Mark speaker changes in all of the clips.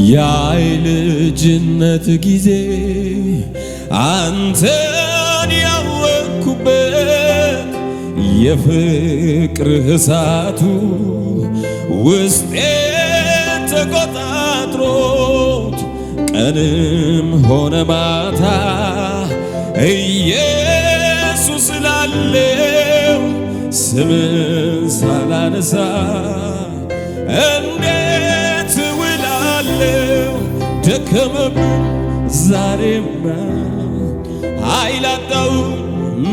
Speaker 1: የልጅነት ጊዜ አንተን ያወቅኩበት የፍቅርህ እሳቱ ውስጤን ተቆጣጥሮት ቀንም ሆነ ማታ ኢየሱስ ላለው ስምን ሳላነሳ እንዴት ውላለሁ ደከመብኝ ዛሬማ ኃይል አጣሁ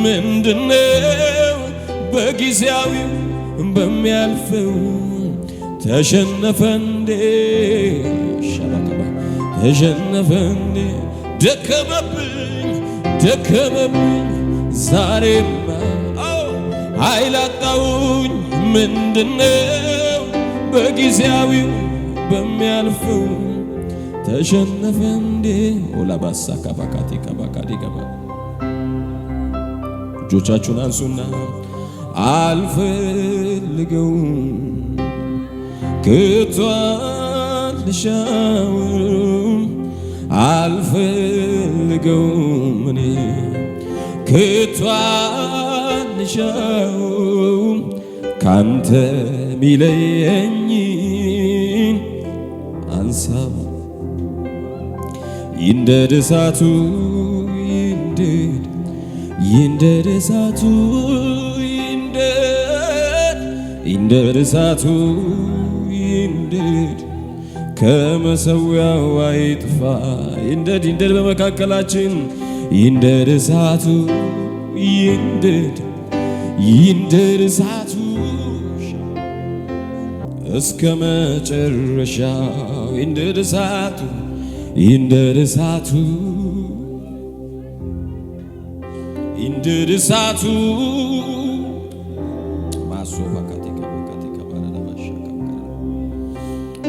Speaker 1: ምንድነው በጊዜያዊው በሚያልፈው ተሸነፈ እንዴ ሸራከባ ተሸነፈ እንዴ ደከመብኝ ዛሬማ ኃይል አጣሁኝ ምንድነው በጊዜያዊው በሚያልፈው ተሸነፈ እንዴ ኦላባሳ ካባካቲ ካባካዲ ገባ እጆቻችሁን አንሱና አልፈልገውም ከቶ አልሻውም አልፈልገውም እኔ ከቶ አልሻውም ካንተ ሚለየኝ አንሳው ይንደድ እሳቱ ይንደድ እሳቱ ይንደድ እሳቱ ይንደድ ከመሰዊያው አይጥፋ ይንደድ በመካከላችን ይንደድ እሳቱ ይንደድ እሳቱ እስከ መጨረሻው ይንደድ እሳቱ ይንደድ እሳቱ ይንደድ እሳቱ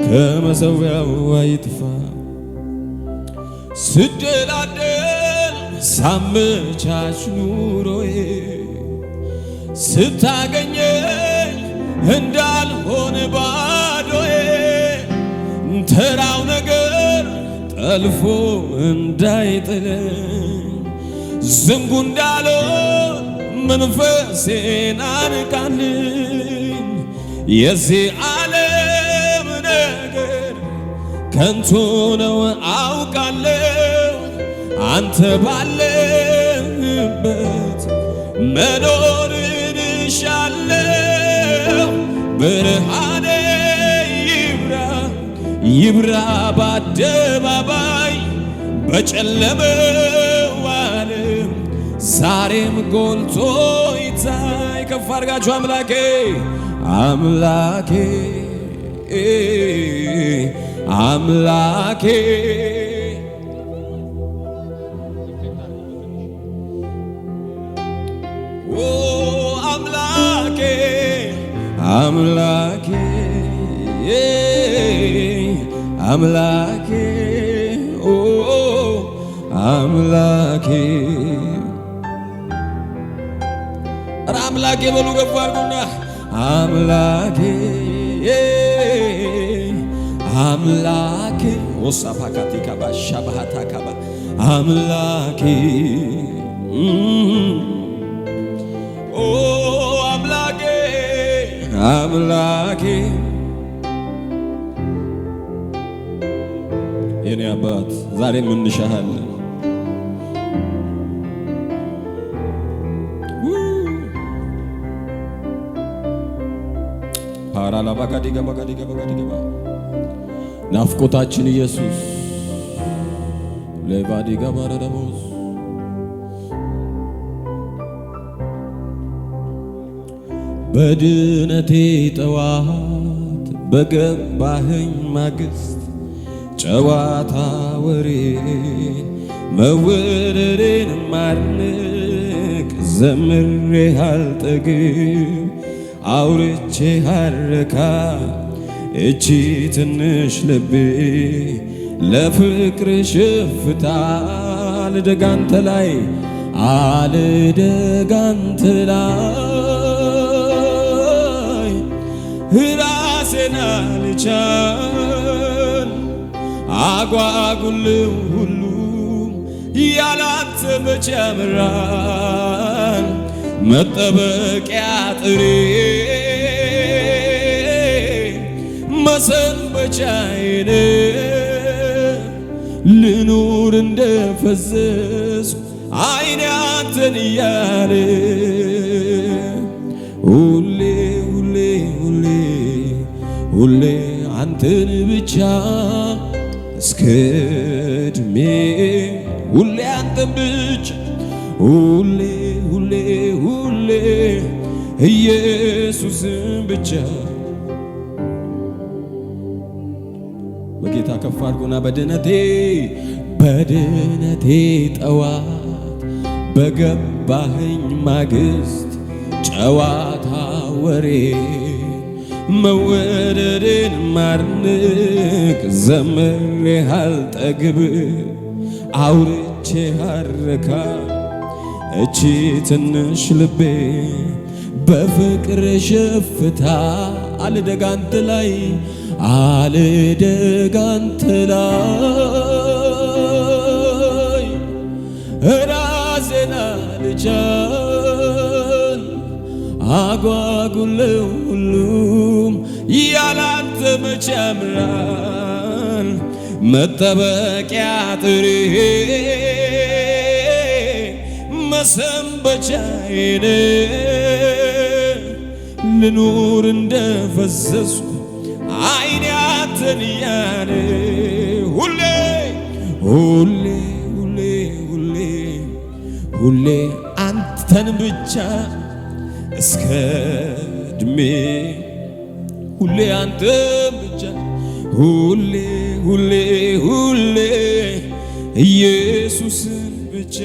Speaker 1: ከመሰዊያው አይጥፋ ስደላደል ሳመቻች ኑሮዬ ስታገኘኝ እንዳልሆነ ባዶዬ ተራው ነገር ጠልፎ እንዳይጥለኝ ዝንጉ እንዳልሆን መንፈሴን አንቃልኝ የዚህ ዓለም ነገር ከንቱ ነው አውቃለሁ አንተ ባለህበት መኖርን እሻለሁ ብርሃኔ ይብራ በአደባባይ በጨለመው ዓለም ዛሬም ጎልቶ ይታይ ከፍ አድርጋችሁ አምላኬ አምላኬ አምላኬ በሉ ገፋ አድርጉና አምላኬ ወሳፋካቲ ካባ ሻባሃታ ካባ አምላኬ አምላኬ የኔ አባት ዛሬም እንሻሃለን ፓራላ ባጋዲጋ ናፍቆታችን ኢየሱስ ለባዲጋ ባራዳቦስ በድነቴ ጠዋት በገባህኝ ማግስት ጨዋታ ወሬን መወደዴን ማድነቅ ዘምሬ አልጠግብ አውርቼ አልረካ እቺ ትንሽ ልቤ ለፍቅር ሽፍታ አልደጋንተ ላይ ራሴን አልቻል አጓጉል ሁሉ ያላንተ መቼ ያምራል መጠበቂያ ጥሬ መሰንበቻዬን ልኑር እንደፈዘዝኩ አይኔ አንተን እያለ ሁሌ ሁሌ ሁሌ ሁሌ አንተን ብቻ እስከ ዕድሜ ሁሌ አንተን ብቻ ሁሌ ሁሌ ሁሌ ኢየሱስን ብቻ በጌታ ከፍ አድርጎና በድነቴ ጠዋት በገባህኝ ማግስት ጨዋታ ወሬ መወደድን ማድነቅ ዘምሬ አልጠግብ አውርቼ አረካ እቺ ትንሽ ልቤ በፍቅር ሸፍታ አልደጋንት ላይ ራሴን አልቻል አጓጉል ሁሉም ያላንተ መቼ ያምራል መጠበቂያ ጥሬ መሰንበቻዬን ልኑር እንደፈዘዝኩ አይኔ አንተን እያለ ሁሌ ሁሌ ሁሌ ሁሌ ሁሌ አንተን ብቻ እስከ ዕድሜ ሁሌ አንተን ብቻ ሁሌ ሁሌ ሁሌ ኢየሱስን ብቻ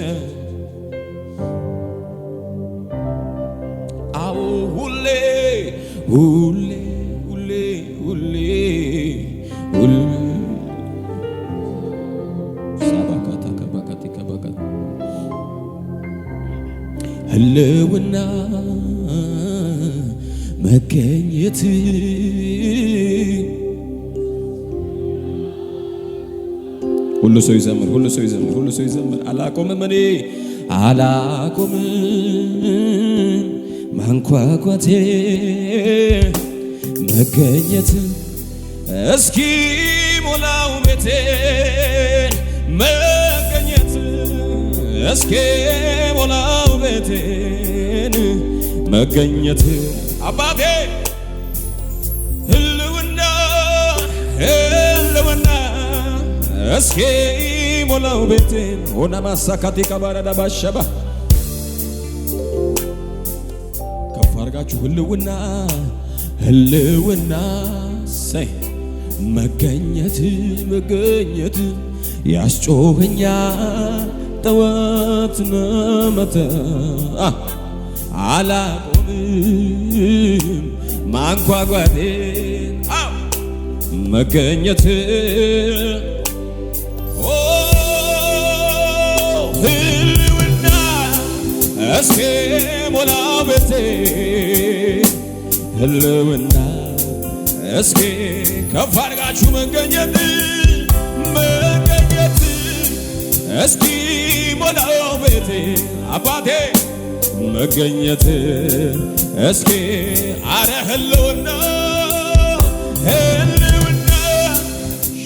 Speaker 1: አዎ ሁሌ ሁሌ ሁሌ ሁሌ ሁሌ ሳባካታ ከባካቲ ከባካቲ ህልውና መገኘት ሁሉ ሰው ይዘምር ሁሉ ሰው ይዘምር ሁሉ ሰው ይዘምር አላቆምም እኔ አላቆምም ማንኳኳቴ መገኘት እስኪ ሞላው ቤቴን መገኘት እስኪ ሞላው ቤቴን መገኘት አባቴ ህልውና እስኪ ሞላው ቤቴን ሆና ማሳካቲ ከባራዳ ባሸባ ከፍ አድርጋችሁ ህልውና ሰይ መገኘት ያስጮኸኛ ጠዋትና ማታ አላቆምም ማንኳኳቴን መገኘት ህልውና እስኪ ሞላው ቤቴን ህልውና እስኪ ከፍ አድርጋችሁ መገኘት እስኪ ሞላው ቤቴን አባቴ መገኘት እስኪ አረ ህልውና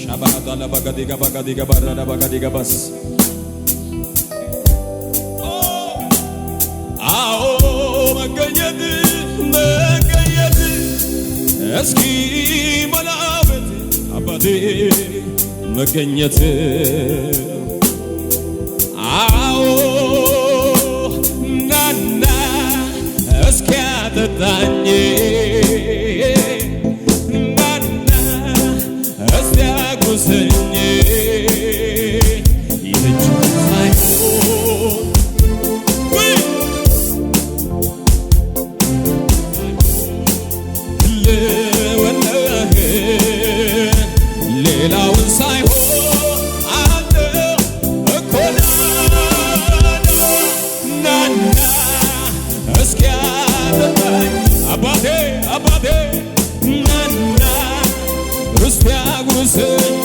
Speaker 1: ሻባታ ለባጋዲ ገባራዳ ባጋዲ ገባስ አዎ መገኘት እስኪ ሞላው ቤቴን አባቴ መገኘት አዎ ናና እስኪ አጠጣኝ ናና እስኪ አጉርሰኝ ይህች ሳይሆን ሌላውን ሳይሆን አንተ እኮ ናና እስኪ አጠጣኝ አባቴ ናና እስኪ አጉርሰኝ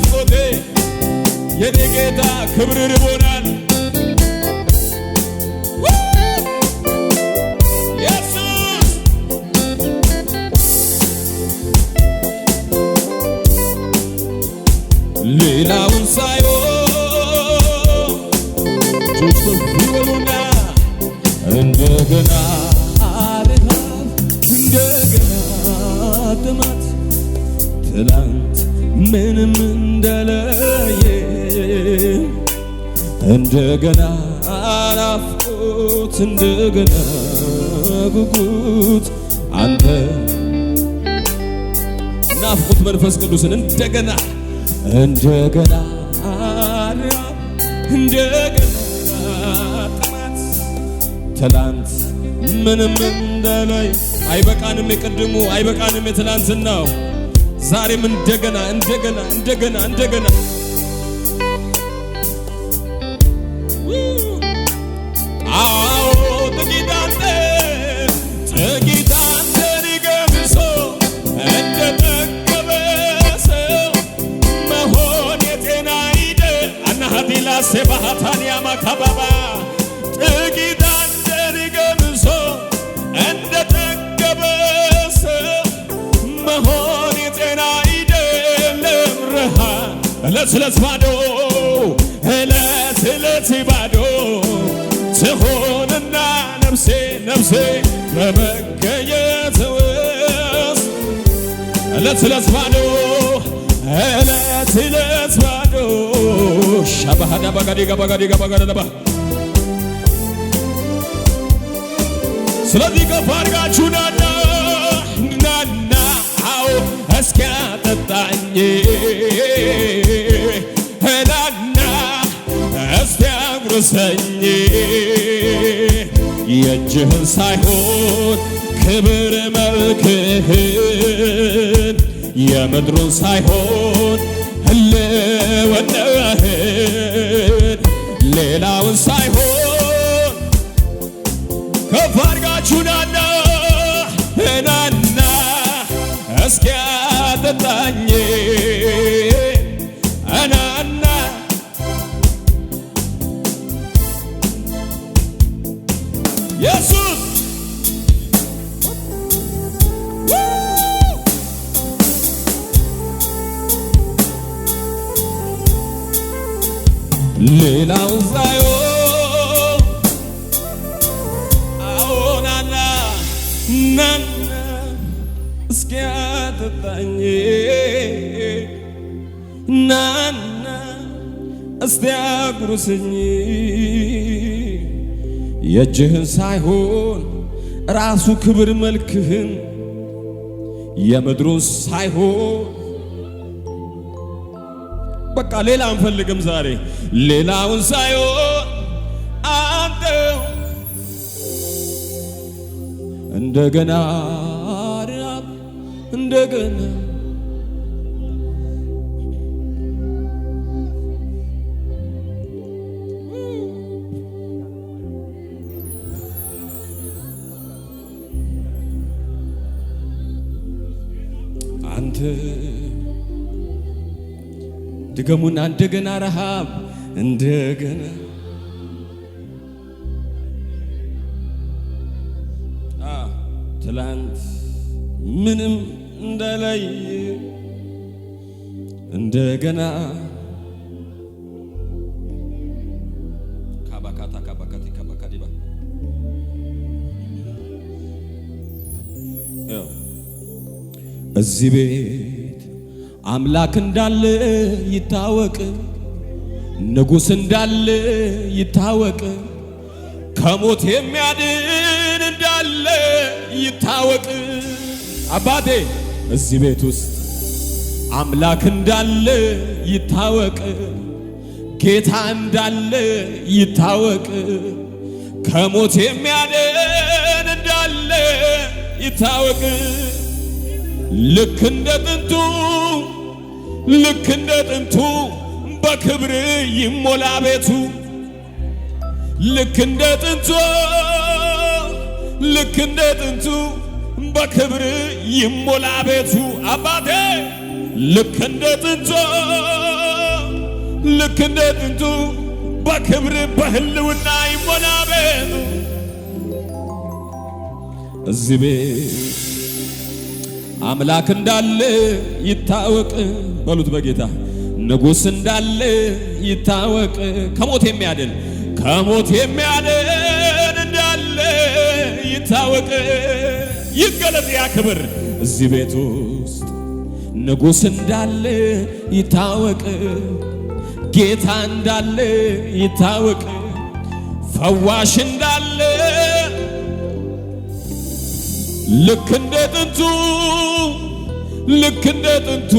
Speaker 1: ናፍቆቴ የኔ ጌታ ክብር ርቦናል ኢየሱስ ሌላውን ሳይሆን ጆች ይበሉና እንደገና ረሃብ እንደገና ጥማት ትላንት ምንም እንደለየ እንደገና ናፍቆት እንደገና ጉጉት አንተ ናፍቆት መንፈስ ቅዱስን እንደገና እንደገና እንደገና ጥማት ትላንት ምንም እንደላይ አይበቃንም የቀድሞ አይበቃንም የትላንትናው ዛሬም እንደገና እንደገና እንደገና እንደገና አዎ ጥቂት አንተ ሊገምሶ እንደጠገበ ሰው መሆን የጤና አይደል አናሃዲላ ሴባሃታንያ ማካባባ ጥቂት አንተ ሊገምሶ እንደጠገበ ሰው መሆን የጤና አይደለም ረሃ እለት እለት ባዶ እለት እለት ባዶ ትሆንና ነፍሴ ነፍሴ በመገኘት ውስጥ እለት እለት ባዶ እለት እለት ባዶ ሻባሃዳ ባጋዲጋ ባጋዲጋ ባጋዳባ ስለዚህ ከፍ አድርጋችሁ ናና አዎ እስኪ አጠጣኝ ናና እስኪ አጉርሰኝ የእጅህን ሳይሆን ክብር መልክህን የምድሩን ሳይሆን ህልውናህን ሌላውን ሳይሆን ከፍ አድርጋችሁ ናና ናና እስኪ አጠጣኝ ናና ኢየሱስ ሌላው ሳይሆን አዎ ናና ናና እስኪ አጠጣኝ ናና እስቲ አጉርሰኝ የእጅህን ሳይሆን ራሱ ክብር መልክህን የምድሩን ሳይሆን በቃ ሌላ አንፈልግም ዛሬ ሌላውን ሳይሆን አንተው እንደገና ራብ እንደገና አንተ ድገሙና እንደገና ረሃብ እንደገና ትላንት ምንም እንደላይ እንደገና ካባካታ ካባካቲ ካባካዲባ እዚህ ቤት አምላክ እንዳለ ይታወቅ ንጉሥ እንዳለ ይታወቅ ከሞት የሚያድን እንዳለ ይታወቅ አባቴ እዚህ ቤት ውስጥ አምላክ እንዳለ ይታወቅ ጌታ እንዳለ ይታወቅ ከሞት የሚያድን እንዳለ ይታወቅ ልክ እንደ ጥንቱ በክብር ይሞላ ቤቱ ልክ እንደ ጥንቱ በክብር ይሞላ ቤቱ አባቴ ልክ እንደ ጥንቱ ልክ እንደ ጥንቱ በክብር በህልውና ይሞላ ቤቱ። እዚህ ቤት አምላክ እንዳለ ይታወቅ በሉት በጌታ ንጉሥ እንዳለ ይታወቅ። ከሞት የሚያድን እንዳለ ይታወቅ። ይገለጥ ያ ክብር እዚህ ቤት ውስጥ ንጉሥ እንዳለ ይታወቅ። ጌታ እንዳለ ይታወቅ። ፈዋሽ እንዳለ ልክ እንደ ጥንቱ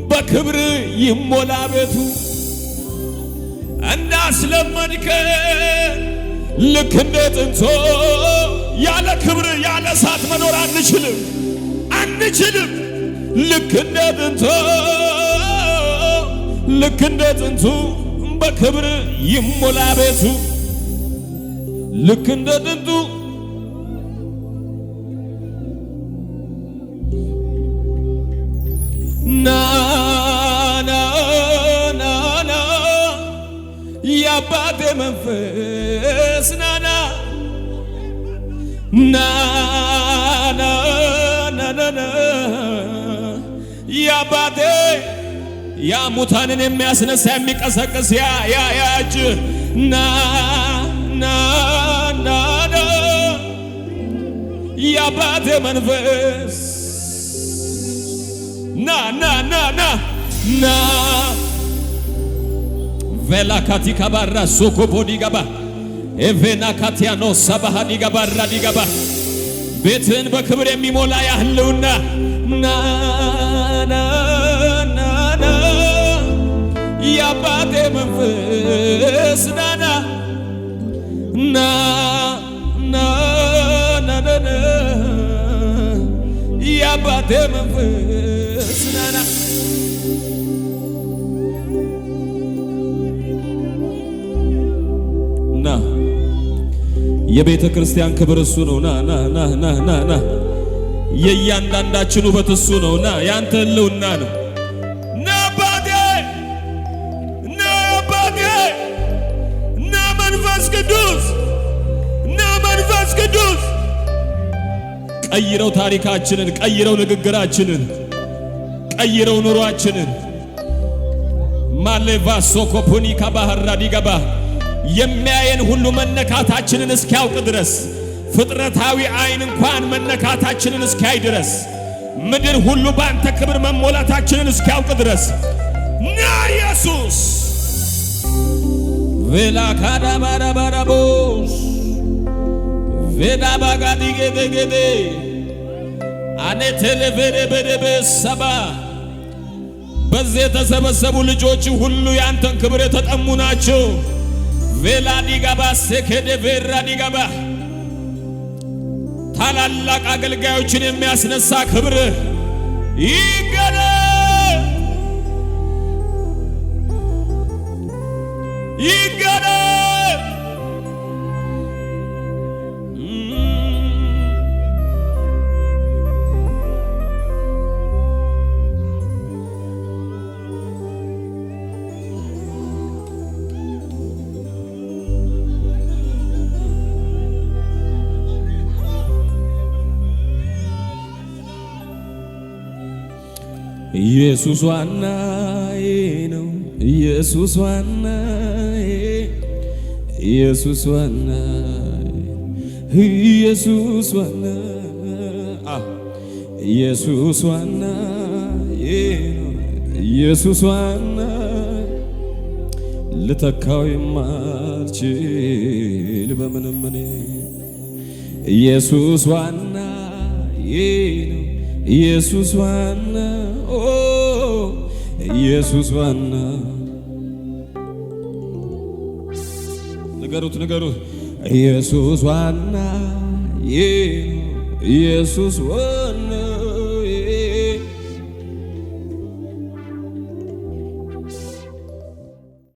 Speaker 1: በክብር ይሞላ ቤቱ። እንዳስለመድከን ልክ እንደ ጥንቱ ያለ ክብር ያለ እሳት መኖር አንችልም። ልክ እንደ ጥንቱ በክብር ይሞላ ቤቱ። ልክ እንደ ጥንቱ ና የአባቴ መንፈስ ናና የአባቴ ያ ሙታንን የሚያስነሳ የሚቀሰቅስ ያ እጅ ና የአባቴ መንፈስ ና ቬላ ካቲካ ባራ ሶኮፖ ዲጋባ ኤቬና ካቲያኖ ሰባሃ ዲጋባራ ዲጋባ ቤትን በክብር የሚሞላ ያህልውና ና የአባቴ መንፈስ ናና የአባቴ መንፈስ ናና የቤተ ክርስቲያን ክብር እሱ ነው። ና የእያንዳንዳችን ውበት እሱ ነው። ያንተ ህልውና ነው። ና አባቴ መንፈስ ቅዱስ ቀይረው ታሪካችንን፣ ቀይረው ንግግራችንን፣ ቀይረው ኑሯችንን። ማሌቫ ሶኮፖኒ ከባህራ ዲገባ የሚያየን ሁሉ መነካታችንን እስኪያውቅ ድረስ ፍጥረታዊ አይን እንኳን መነካታችንን እስኪያይ ድረስ ምድር ሁሉ ባንተ ክብር መሞላታችንን እስኪያውቅ ድረስ ና ኢየሱስ ቬላ ካዳባራባራቦስ ቬዳ ባጋዲ ገደገደ አኔቴሌቬደበደበሰባ በዚህ የተሰበሰቡ ልጆች ሁሉ ያንተን ክብር የተጠሙ ናቸው። ቬላ ዲጋባ ሰከደ ቬራ ዲጋባ ታላላቅ አገልጋዮችን የሚያስነሳ ክብር ይገለጥ። ኢየሱስ ዋናዬ ነው። ኢየሱስ ዋናዬ ኢየሱስ ዋናዬ ኢየሱስ ዋናዬ ኢየሱስ ዋናዬ ኢየሱስ ዋናዬ ልተካው የማልችል በምንም እኔ ኢየሱስ ዋናዬ ነው። ኢየሱስ ዋና ኢየሱስ ዋና ንገሩት ኢየሱስ ዋና ኢየሱስ ዋና